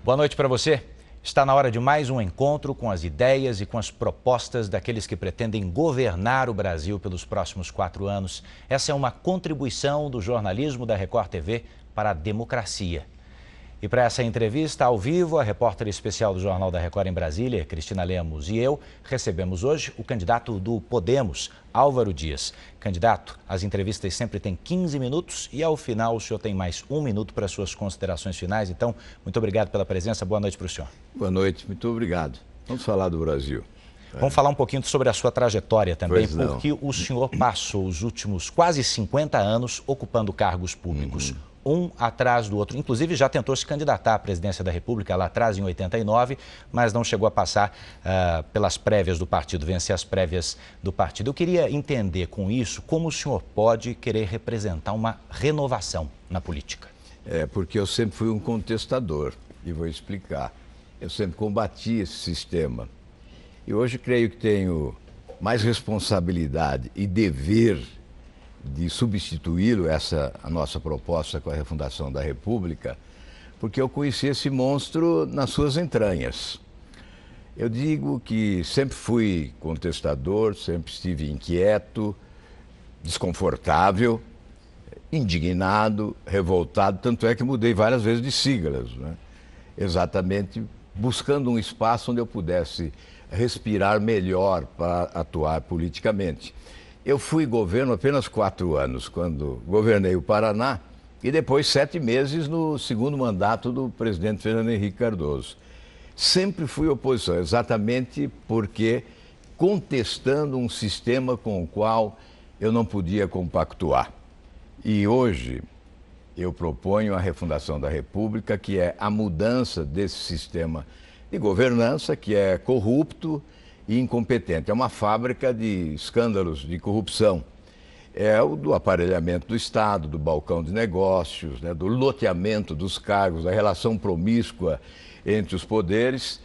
Boa noite para você. Está na hora de mais um encontro com as ideias e com as propostas daqueles que pretendem governar o Brasil pelos próximos 4 anos. Essa é uma contribuição do jornalismo da Record TV para a democracia. E para essa entrevista ao vivo, a repórter especial do Jornal da Record em Brasília, Cristina Lemos, e eu recebemos hoje o candidato do Podemos, Álvaro Dias. Candidato, as entrevistas sempre têm 15 minutos e ao final o senhor tem mais 1 minuto para suas considerações finais. Então, muito obrigado pela presença. Boa noite para o senhor. Boa noite, muito obrigado. Vamos falar do Brasil. Vamos falar um pouquinho sobre a sua trajetória também, porque o senhor passou os últimos quase 50 anos ocupando cargos públicos. Um atrás do outro. Inclusive já tentou se candidatar à presidência da República lá atrás, em 89, mas não chegou a passar pelas prévias do partido, vencer as prévias do partido. Eu queria entender com isso como o senhor pode querer representar uma renovação na política. Porque eu sempre fui um contestador, e vou explicar. Eu sempre combati esse sistema. E hoje creio que tenho mais responsabilidade e dever de substituí-lo, a nossa proposta com a refundação da República, porque eu conheci esse monstro nas suas entranhas. Eu digo que sempre fui contestador, sempre estive inquieto, desconfortável, indignado, revoltado, tanto é que mudei várias vezes de siglas, né? Exatamente buscando um espaço onde eu pudesse respirar melhor para atuar politicamente. Eu fui governo apenas 4 anos, quando governei o Paraná, e depois 7 meses no segundo mandato do presidente Fernando Henrique Cardoso. Sempre fui oposição, exatamente porque contestando um sistema com o qual eu não podia compactuar. E hoje eu proponho a refundação da República, que é a mudança desse sistema de governança, que é corrupto e incompetente. É uma fábrica de escândalos de corrupção. É o do aparelhamento do Estado, do balcão de negócios, né, do loteamento dos cargos, da relação promíscua entre os poderes.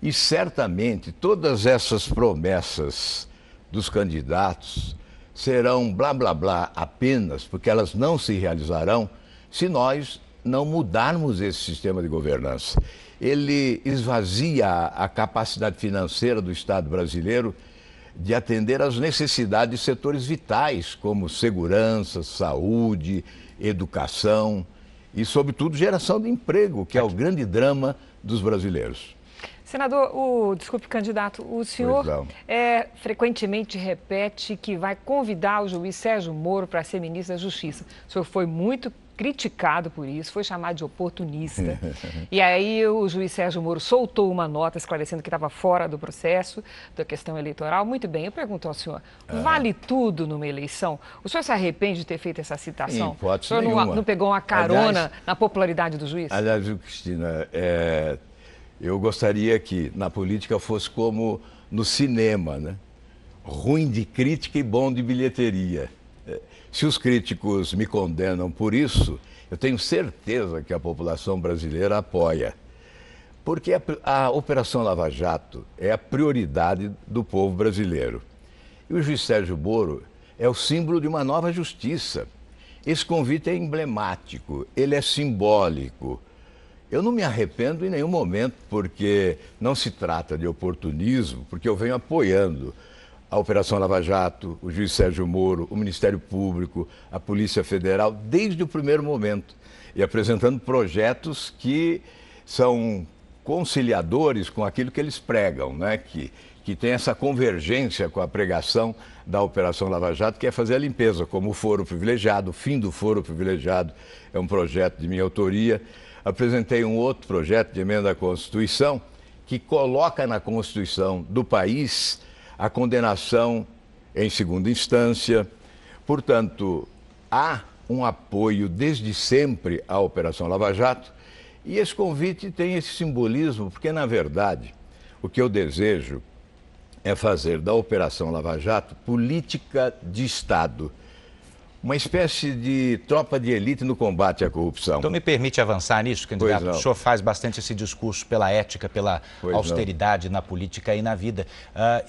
E certamente todas essas promessas dos candidatos serão blá blá blá apenas, porque elas não se realizarão se nós não mudarmos esse sistema de governança. Ele esvazia a capacidade financeira do Estado brasileiro de atender às necessidades de setores vitais, como segurança, saúde, educação e, sobretudo, geração de emprego, que é o grande drama dos brasileiros. Senador, desculpe, candidato, o senhor frequentemente repete que vai convidar o juiz Sérgio Moro para ser ministro da Justiça. O senhor foi muito criticado por isso, foi chamado de oportunista. E aí o juiz Sérgio Moro soltou uma nota esclarecendo que estava fora do processo, da questão eleitoral. Muito bem, eu pergunto ao senhor, vale tudo numa eleição? O senhor se arrepende de ter feito essa citação? O senhor não pegou uma carona na popularidade do juiz? Aliás, Cristina, eu gostaria que na política fosse como no cinema, né? Ruim de crítica e bom de bilheteria. Se os críticos me condenam por isso, eu tenho certeza que a população brasileira apoia. Porque a Operação Lava Jato é a prioridade do povo brasileiro. E o juiz Sérgio Moro é o símbolo de uma nova justiça. Esse convite é emblemático, ele é simbólico. Eu não me arrependo em nenhum momento, porque não se trata de oportunismo, porque eu venho apoiando a Operação Lava Jato, o juiz Sérgio Moro, o Ministério Público, a Polícia Federal, desde o primeiro momento, e apresentando projetos que são conciliadores com aquilo que eles pregam, né? que tem essa convergência com a pregação da Operação Lava Jato, que é fazer a limpeza, como o foro privilegiado, o fim do foro privilegiado, é um projeto de minha autoria. Apresentei um outro projeto de emenda à Constituição, que coloca na Constituição do país a condenação em segunda instância. Portanto, há um apoio desde sempre à Operação Lava Jato e esse convite tem esse simbolismo porque, na verdade, o que eu desejo é fazer da Operação Lava Jato política de Estado. uma espécie de tropa de elite no combate à corrupção. Então me permite avançar nisso, candidato? O senhor faz bastante esse discurso pela ética, pela austeridade na política e na vida.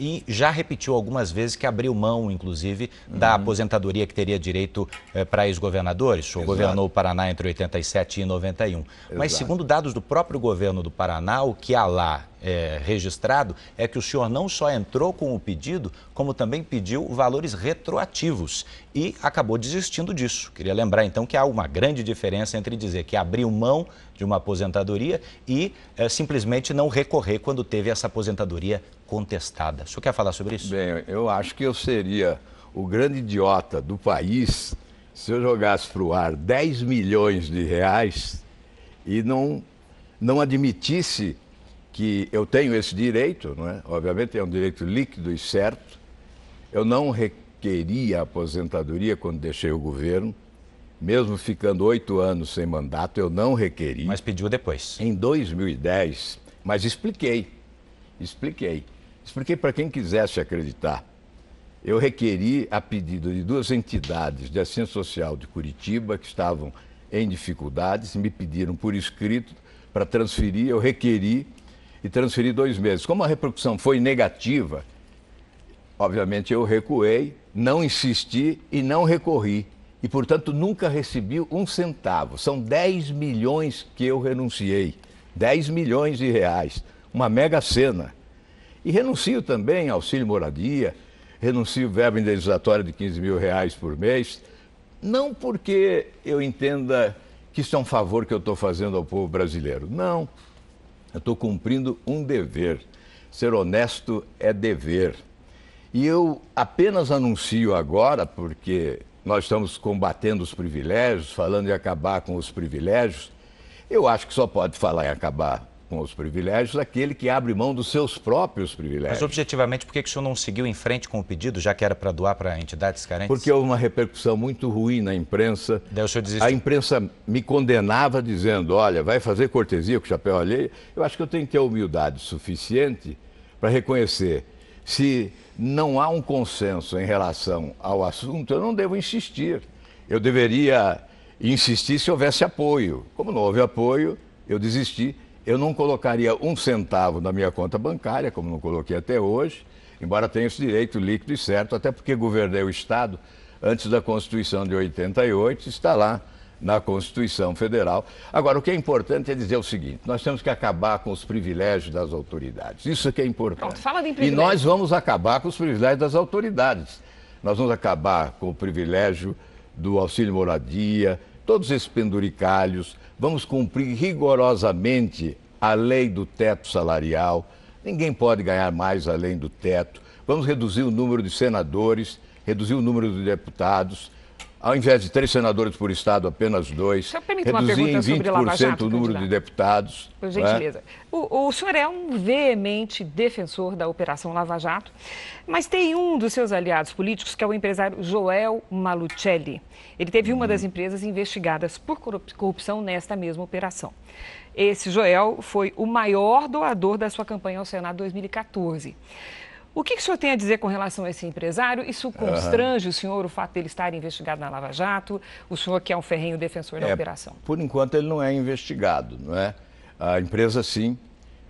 E já repetiu algumas vezes que abriu mão, inclusive, da aposentadoria que teria direito para ex-governadores. O senhor governou o Paraná entre 87 e 91. Mas segundo dados do próprio governo do Paraná, o que há lá registrado é que o senhor não só entrou com o pedido, como também pediu valores retroativos e acabou desistindo disso. Queria lembrar então que há uma grande diferença entre dizer que abriu mão de uma aposentadoria e simplesmente não recorrer quando teve essa aposentadoria contestada. O senhor quer falar sobre isso? Bem, eu acho que eu seria o grande idiota do país se eu jogasse para o ar 10 milhões de reais e não admitisse que eu tenho esse direito, não é? Obviamente é um direito líquido e certo. Eu não requeri a aposentadoria quando deixei o governo, mesmo ficando 8 anos sem mandato, eu não requeri. Mas pediu depois. Em 2010, mas expliquei para quem quisesse acreditar. Eu requeri a pedido de 2 entidades de assistência social de Curitiba que estavam em dificuldades, me pediram por escrito para transferir, eu requeri e transferi 2 meses. Como a repercussão foi negativa, obviamente eu recuei, não insisti e não recorri. E, portanto, nunca recebi 1 centavo. São 10 milhões que eu renunciei. 10 milhões de reais. Uma mega cena. E renuncio também ao auxílio moradia, renuncio verba indenizatória de 15 mil reais por mês. Não porque eu entenda que isso é um favor que eu estou fazendo ao povo brasileiro. Não. Eu estou cumprindo um dever. Ser honesto é dever. E eu apenas anuncio agora, porque nós estamos combatendo os privilégios, falando em acabar com os privilégios. Eu acho que só pode falar em acabar com os privilégios aquele que abre mão dos seus próprios privilégios. Mas, objetivamente, por que o senhor não seguiu em frente com o pedido, já que era para doar para entidades carentes? Porque houve uma repercussão muito ruim na imprensa. Daí o senhor desistiu. A imprensa me condenava dizendo, olha, vai fazer cortesia com o chapéu alheio. Eu acho que eu tenho que ter humildade suficiente para reconhecer. Se não há um consenso em relação ao assunto, eu não devo insistir. Eu deveria insistir se houvesse apoio. Como não houve apoio, eu desisti. Eu não colocaria 1 centavo na minha conta bancária, como não coloquei até hoje, embora tenha esse direito líquido e certo, até porque governei o Estado antes da Constituição de 88, está lá na Constituição Federal. Agora, o que é importante é dizer o seguinte, nós temos que acabar com os privilégios das autoridades. Isso é que é importante. Pronto, fala de privilégio. E nós vamos acabar com os privilégios das autoridades. Nós vamos acabar com o privilégio do auxílio moradia, todos esses penduricalhos, vamos cumprir rigorosamente a lei do teto salarial, ninguém pode ganhar mais além do teto, vamos reduzir o número de senadores, reduzir o número de deputados, ao invés de 3 senadores por estado, apenas 2, reduzir em 20% o número de deputados. Por gentileza. O senhor é um veemente defensor da Operação Lava Jato, mas tem um dos seus aliados políticos, que é o empresário Joel Malluccelli. Ele teve uma das empresas investigadas por corrupção nesta mesma operação. Esse Joel foi o maior doador da sua campanha ao Senado 2014. O que o senhor tem a dizer com relação a esse empresário? Isso constrange o senhor, o fato dele estar investigado na Lava Jato? O senhor que é um ferrenho defensor da operação. Por enquanto ele não é investigado, não é? A empresa sim,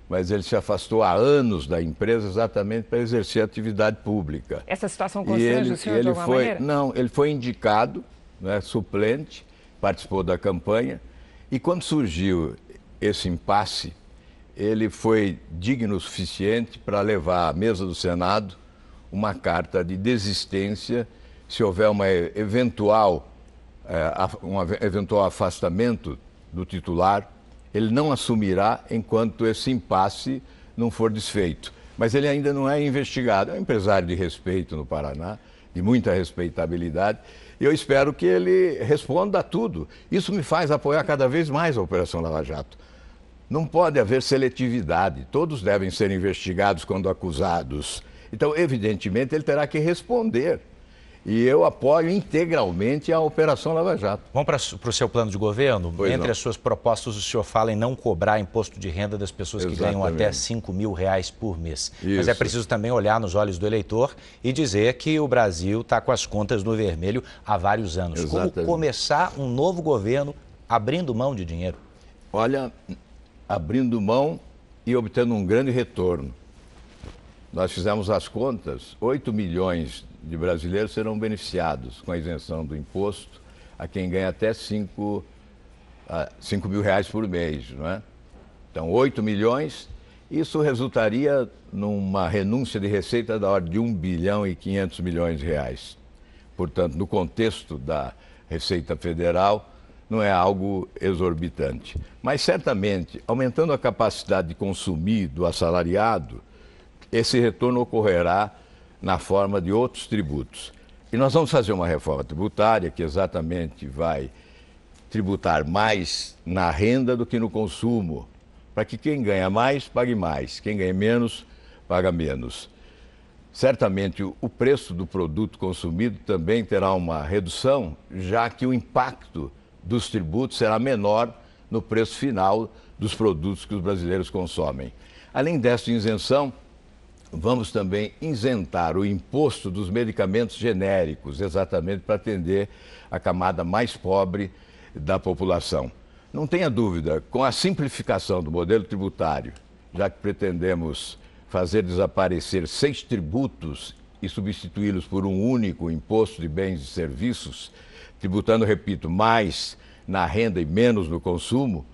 mas ele se afastou há anos da empresa exatamente para exercer atividade pública. Essa situação constrange o senhor de alguma maneira? Não, ele foi indicado, né, suplente, participou da campanha e quando surgiu esse impasse, ele foi digno o suficiente para levar à mesa do Senado uma carta de desistência se houver um eventual afastamento do titular. Ele não assumirá enquanto esse impasse não for desfeito. Mas ele ainda não é investigado. É um empresário de respeito no Paraná, de muita respeitabilidade. E eu espero que ele responda a tudo. Isso me faz apoiar cada vez mais a Operação Lava Jato. Não pode haver seletividade, todos devem ser investigados quando acusados. Então, evidentemente, ele terá que responder. E eu apoio integralmente a Operação Lava Jato. Vamos para o seu plano de governo? Pois Entre não. as suas propostas, o senhor fala em não cobrar imposto de renda das pessoas que ganham até R$5.000 por mês. Isso. Mas é preciso também olhar nos olhos do eleitor e dizer que o Brasil está com as contas no vermelho há vários anos. Exatamente. Como começar um novo governo abrindo mão de dinheiro? Olha, abrindo mão e obtendo um grande retorno. Nós fizemos as contas, 8 milhões de brasileiros serão beneficiados com a isenção do imposto a quem ganha até R$5.000 por mês, não é? Então, 8 milhões, isso resultaria numa renúncia de receita da ordem de 1 bilhão e 500 milhões de reais. Portanto, no contexto da Receita Federal, não é algo exorbitante. Mas, certamente, aumentando a capacidade de consumir do assalariado, esse retorno ocorrerá na forma de outros tributos. E nós vamos fazer uma reforma tributária que exatamente vai tributar mais na renda do que no consumo, para que quem ganha mais, pague mais, quem ganha menos, paga menos. Certamente o preço do produto consumido também terá uma redução, já que o impacto dos tributos será menor no preço final dos produtos que os brasileiros consomem. Além dessa isenção, vamos também isentar o imposto dos medicamentos genéricos, exatamente para atender a camada mais pobre da população. Não tenha dúvida, com a simplificação do modelo tributário, já que pretendemos fazer desaparecer 6 tributos e substituí-los por um único imposto de bens e serviços, tributando, repito, mais na renda e menos no consumo,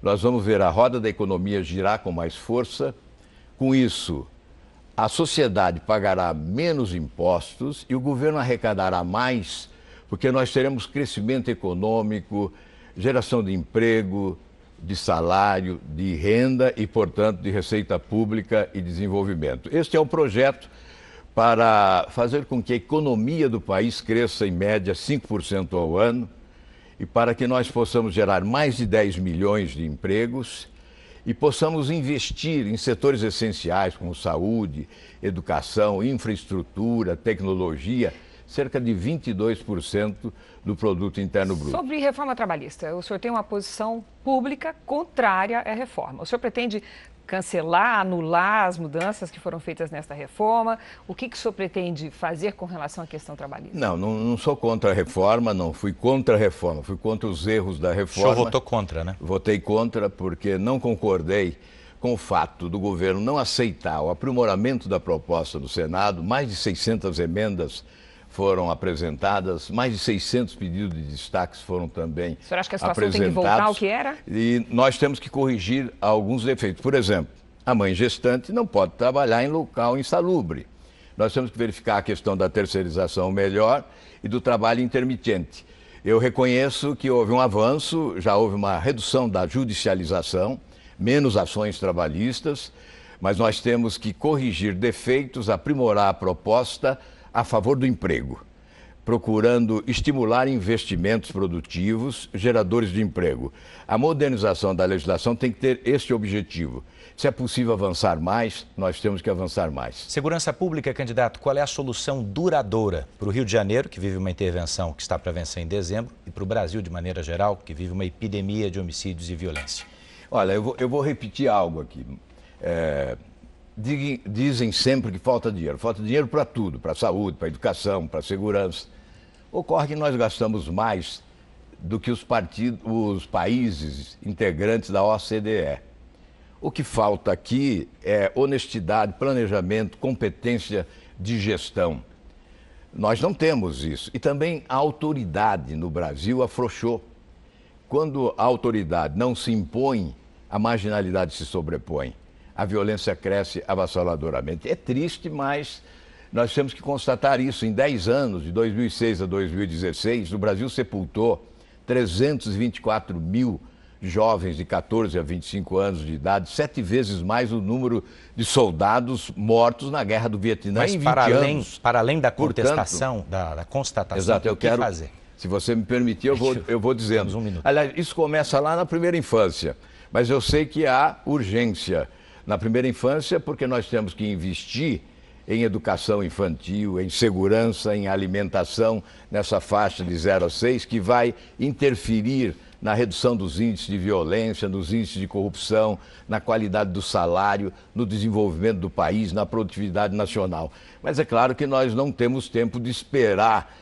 nós vamos ver a roda da economia girar com mais força. Com isso, a sociedade pagará menos impostos e o governo arrecadará mais, porque nós teremos crescimento econômico, geração de emprego, de salário, de renda e, portanto, de receita pública e desenvolvimento. Este é o projeto para fazer com que a economia do país cresça em média 5% ao ano e para que nós possamos gerar mais de 10 milhões de empregos e possamos investir em setores essenciais como saúde, educação, infraestrutura, tecnologia, cerca de 22% do produto interno bruto. Sobre reforma trabalhista, o senhor tem uma posição pública contrária à reforma. O senhor pretende cancelar, anular as mudanças que foram feitas nesta reforma? O que o senhor pretende fazer com relação à questão trabalhista? Não sou contra a reforma, não fui contra a reforma, fui contra os erros da reforma. O senhor votou contra, né? Votei contra porque não concordei com o fato do governo não aceitar o aprimoramento da proposta do Senado. Mais de 600 emendas foram apresentadas, mais de 600 pedidos de destaques foram também apresentados. O senhor acha que a situação tem que voltar ao que era? E nós temos que corrigir alguns defeitos. Por exemplo, a mãe gestante não pode trabalhar em local insalubre. Nós temos que verificar a questão da terceirização melhor e do trabalho intermitente. Eu reconheço que houve um avanço, já houve uma redução da judicialização, menos ações trabalhistas, mas nós temos que corrigir defeitos, aprimorar a proposta a favor do emprego, procurando estimular investimentos produtivos, geradores de emprego. A modernização da legislação tem que ter este objetivo. Se é possível avançar mais, nós temos que avançar mais. Segurança Pública, candidato, qual é a solução duradoura para o Rio de Janeiro, que vive uma intervenção que está para vencer em dezembro, e para o Brasil, de maneira geral, que vive uma epidemia de homicídios e violência? Olha, eu vou repetir algo aqui. Dizem sempre que falta dinheiro para tudo, para a saúde, para a educação, para a segurança. Ocorre que nós gastamos mais do que os países integrantes da OCDE. O que falta aqui é honestidade, planejamento, competência de gestão. Nós não temos isso. E também a autoridade no Brasil afrouxou. Quando a autoridade não se impõe, a marginalidade se sobrepõe. A violência cresce avassaladoramente. É triste, mas nós temos que constatar isso. Em 10 anos, de 2006 a 2016, o Brasil sepultou 324 mil jovens de 14 a 25 anos de idade, 7 vezes mais o número de soldados mortos na Guerra do Vietnã mas em 20 anos. Para além da contestação, da constatação, exato, eu quero fazer? Se você me permitir, eu vou dizendo. Um minuto. Aliás, isso começa lá na primeira infância, mas eu sei que há urgência na primeira infância porque nós temos que investir em educação infantil, em segurança, em alimentação, nessa faixa de 0 a 6, que vai interferir na redução dos índices de violência, nos índices de corrupção, na qualidade do salário, no desenvolvimento do país, na produtividade nacional. Mas é claro que nós não temos tempo de esperar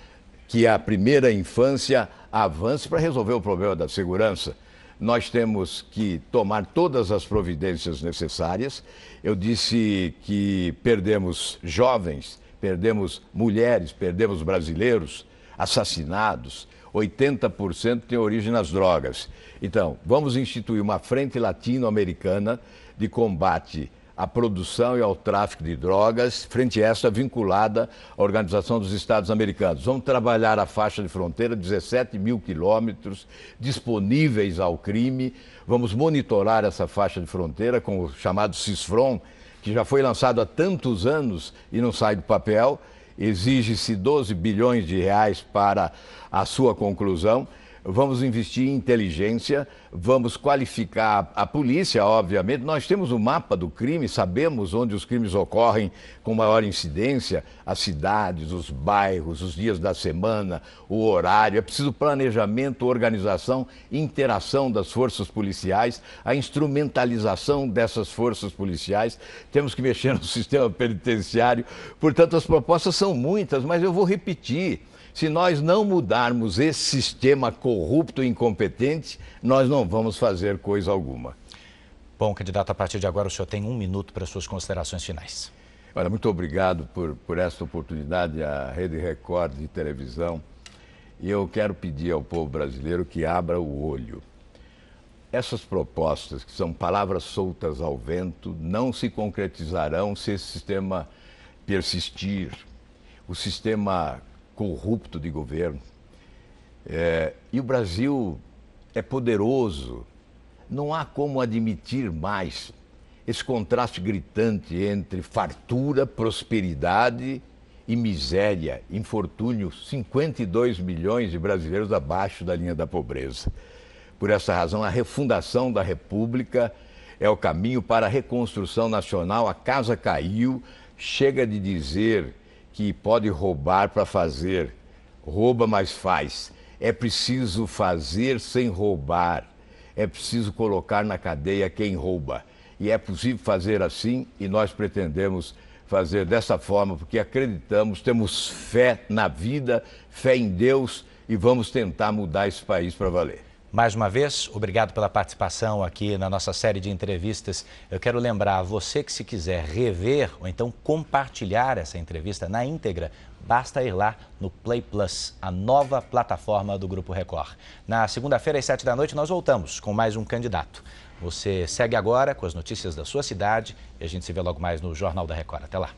que a primeira infância avance para resolver o problema da segurança. Nós temos que tomar todas as providências necessárias. Eu disse que perdemos jovens, perdemos mulheres, perdemos brasileiros assassinados, 80% tem origem nas drogas. Então, vamos instituir uma frente latino-americana de combate à produção e ao tráfico de drogas, frente esta vinculada à Organização dos Estados Americanos. Vamos trabalhar a faixa de fronteira, 17 mil quilômetros, disponíveis ao crime. Vamos monitorar essa faixa de fronteira com o chamado CISFRON, que já foi lançado há tantos anos e não sai do papel. Exige-se 12 bilhões de reais para a sua conclusão. Vamos investir em inteligência, vamos qualificar a polícia, obviamente. Nós temos o mapa do crime, sabemos onde os crimes ocorrem com maior incidência, as cidades, os bairros, os dias da semana, o horário. É preciso planejamento, organização, interação das forças policiais, a instrumentalização dessas forças policiais. Temos que mexer no sistema penitenciário. Portanto, as propostas são muitas, mas eu vou repetir. Se nós não mudarmos esse sistema corrupto e incompetente, nós não vamos fazer coisa alguma. Bom, candidato, a partir de agora o senhor tem 1 minuto para suas considerações finais. Olha, muito obrigado por esta oportunidade, à Rede Record de televisão. E eu quero pedir ao povo brasileiro que abra o olho. Essas propostas, que são palavras soltas ao vento, não se concretizarão se esse sistema persistir. O sistema corrupto de governo. E o Brasil é poderoso. Não há como admitir mais esse contraste gritante entre fartura, prosperidade e miséria, infortúnio. 52 milhões de brasileiros abaixo da linha da pobreza. Por essa razão, a refundação da República é o caminho para a reconstrução nacional. A casa caiu, chega de dizer que pode roubar para fazer. Rouba, mas faz. É preciso fazer sem roubar. É preciso colocar na cadeia quem rouba. E é possível fazer assim, e nós pretendemos fazer dessa forma, porque acreditamos, temos fé na vida, fé em Deus, e vamos tentar mudar esse país para valer. Mais uma vez, obrigado pela participação aqui na nossa série de entrevistas. Eu quero lembrar a você que, se quiser rever ou então compartilhar essa entrevista na íntegra, basta ir lá no Play Plus, a nova plataforma do Grupo Record. Na segunda-feira, às 7 da noite, nós voltamos com mais um candidato. Você segue agora com as notícias da sua cidade e a gente se vê logo mais no Jornal da Record. Até lá.